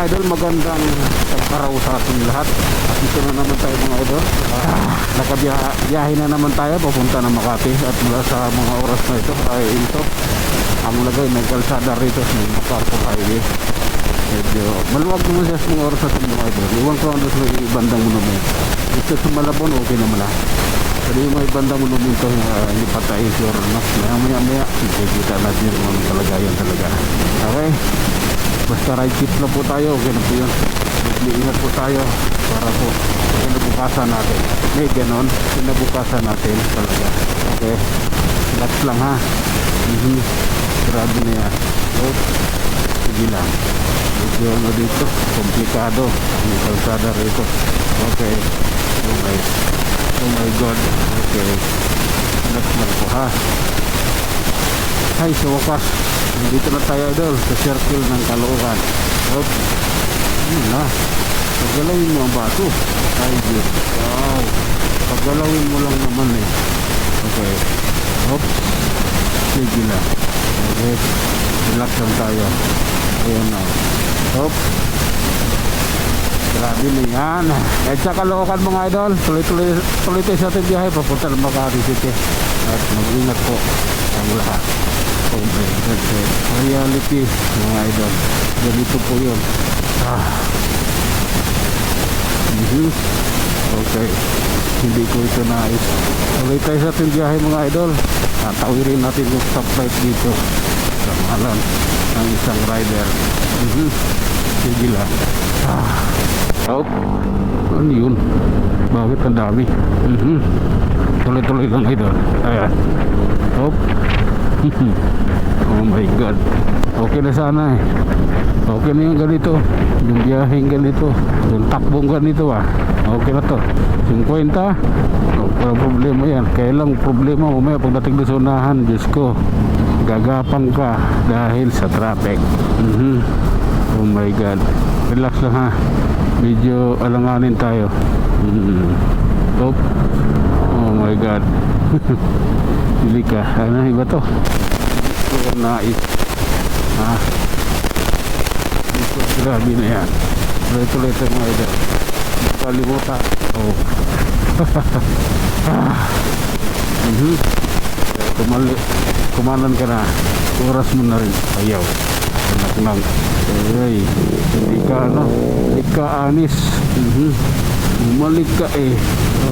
idol, magandang araw sa ating lahat. At dito na naman tayo mga idol. Nakabiyahe na naman tayo papunta ng Makati. At mula sa mga oras na ito ay ito ang lagay ng kalsada rito sa Macarpo Highway. Medyo maluwag naman siya sa mga oras natin mga idol. Iwan ko ang sa ibandang monument. Dito sa Malabon okay naman lang. Pero yung mga ibandang monumento hindi patay sure na maya kita natin yung mga kalagayan talaga. Okay, basta right tip na po tayo, okay na po yun. Mag-iingat po tayo para po kinabukasan natin. May ganon, kinabukasan natin talaga. Okay, relax lang ha. Grabe na yan. Sige lang. Medyo ano dito, komplikado ang kalsada rito. Okay, oh my god. Okay, relax lang po ha. Ay, sa wakas dito na tayo idol sa circle ng Caloocan. Yun na, paggalawin mo ang bato. Ay Diyos, wow, paggalawin mo lang naman eh. Okay, sige lang. Okay, relax lang tayo. Ayan na. Grabe na yan. At sa Caloocan mga idol, tuloy tayo sa ating biyahe papunta ng Makati City. At mag-ingat po ang lahat. Okay, that's it. Reality mga idol, ganito po yun. Okay, hindi ko ito nais. Tuloy tayo sa ating biyahe mga idol. Tawirin natin yung stoplight dito sa mahalan ng isang rider. Sige lang. Ano yun? Bakit ang dami? Tuloy-tuloy lang idol. Ayan. Oh my god. Okay na sana eh. Okay na yung ganito, yung biyaheng ganito, yung takbong ganito okay na to. 50, walang problema yan. Kaya lang problema umaya pagdating sa unahan, Diyos ko, gagapang ka dahil sa traffic. Oh my god. Relax lang ha. Medyo alanganin tayo. Oh my god. Hindi ka, ano iba to? Nais. Ito, grabe na yan. Tuloy-tuloy ito mga idol. Kalimutan. Kumanan ka na. Oras mo na rin. Ayaw. Anak lang. Ay, hindi ka anis. Bumalik ka eh.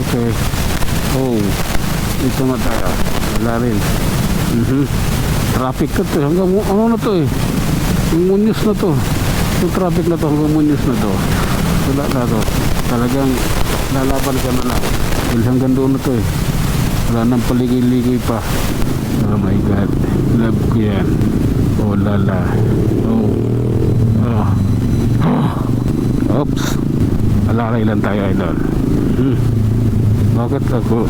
Okay. Ito nga tayo. Wala rin. Traffic ka to. Hanggang ano na to eh. Yung Muñoz na to. Yung traffic na to hanggang Muñoz na to. Wala na to. Talagang lalaban ka na lang. Dahil hanggang doon na to eh. Wala nang paligay-ligay pa. Oh my god. Love ko yan. Oh lala. Oops. Alalay lang tayo idol. Bakit ako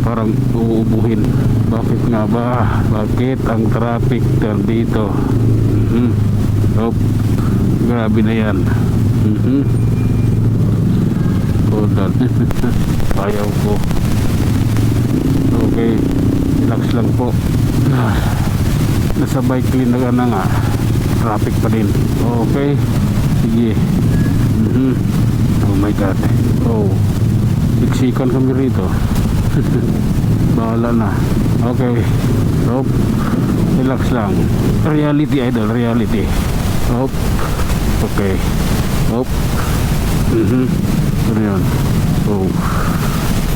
parang uubuhin? Bakit nga ba? Bakit ang traffic dito? Grabe na yan. Hold on. Ayaw ko. Okay, relax lang po. Nasa bike lane na nga, traffic pa din. Okay, sige. Oh my god. Siksikan kami rito. Bahala na. Okay. Relax lang. Reality idol, reality. Okay. Ano yun?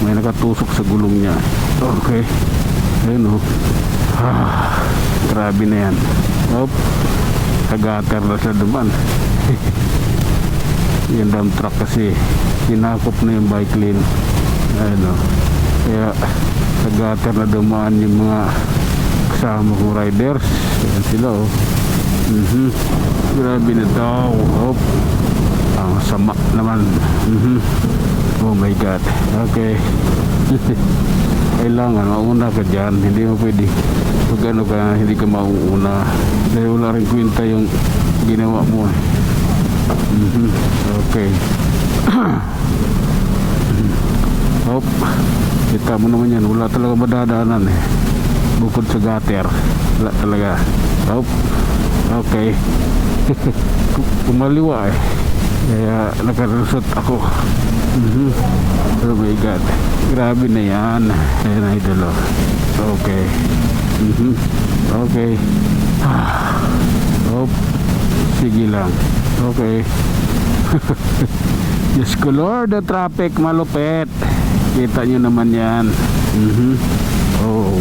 May nakatusok sa gulong niya. Okay. Ayun grabe na yan. Kagater na siya duman. Yung dump truck kasi sinakop na yung bike lane. Ayun kaya nag-gutter na dumaan yung mga kasama kong riders. Ayan sila grabe na daw. Ang sama naman. Oh my god. Okay. Kailangan mauna ka dyan. Hindi mo pwede pag ano ka, hindi ka mauuna dahil wala rin kwenta yung ginawa mo. Okay. Kita mo naman yan, wala talaga madadaanan eh. Bukod sa gutter, wala talaga. Okay. Kumaliwa eh. Kaya nakalusot ako. Oh my God. Grabe na yan. Ayan idol oh. Okay. Okay. Hop. Sige lang. Okay. Diyos ko Lord, the traffic malupit. Kita nyo naman yan. Oh.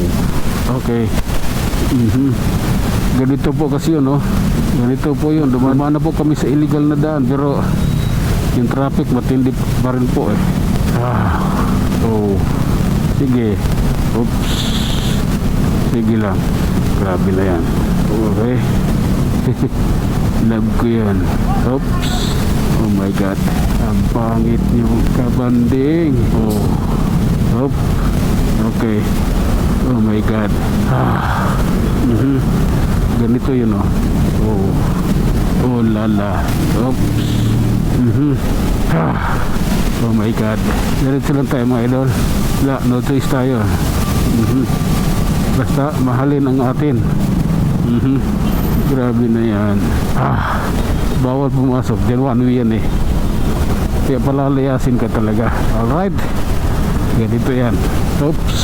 Okay. Ganito po kasi yun, no? Ganito po yun. Dumaan na po kami sa illegal na daan, pero yung traffic matindi pa rin po eh. Oh. Sige. Oops. Sige lang. Grabe na yan. Okay. Love ko yan. Oops. Oh my God. Ang pangit niyo kabanding. Oh. Hop. Okay. Oh my God. Ganito yun oh. Oh. Oh lala. Oops. Oh my God. Ganito lang tayo mga idol. Wala, no choice tayo. Basta mahalin ang atin. Grabe na yan. Bawal pumasok. Diyan one way yan eh. Kaya palalayasin ka talaga. Alright. Ganito yan. Oops.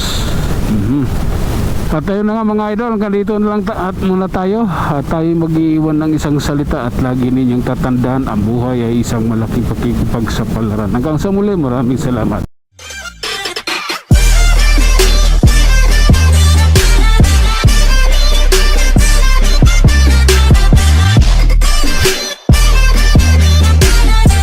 At tayo na nga mga idol, hanggang dito na lang at muna tayo. At tayo mag-iiwan ng isang salita at lagi ninyong tatandaan, ang buhay ay isang malaking pakikipagsapalaran. Hanggang sa muli, maraming salamat.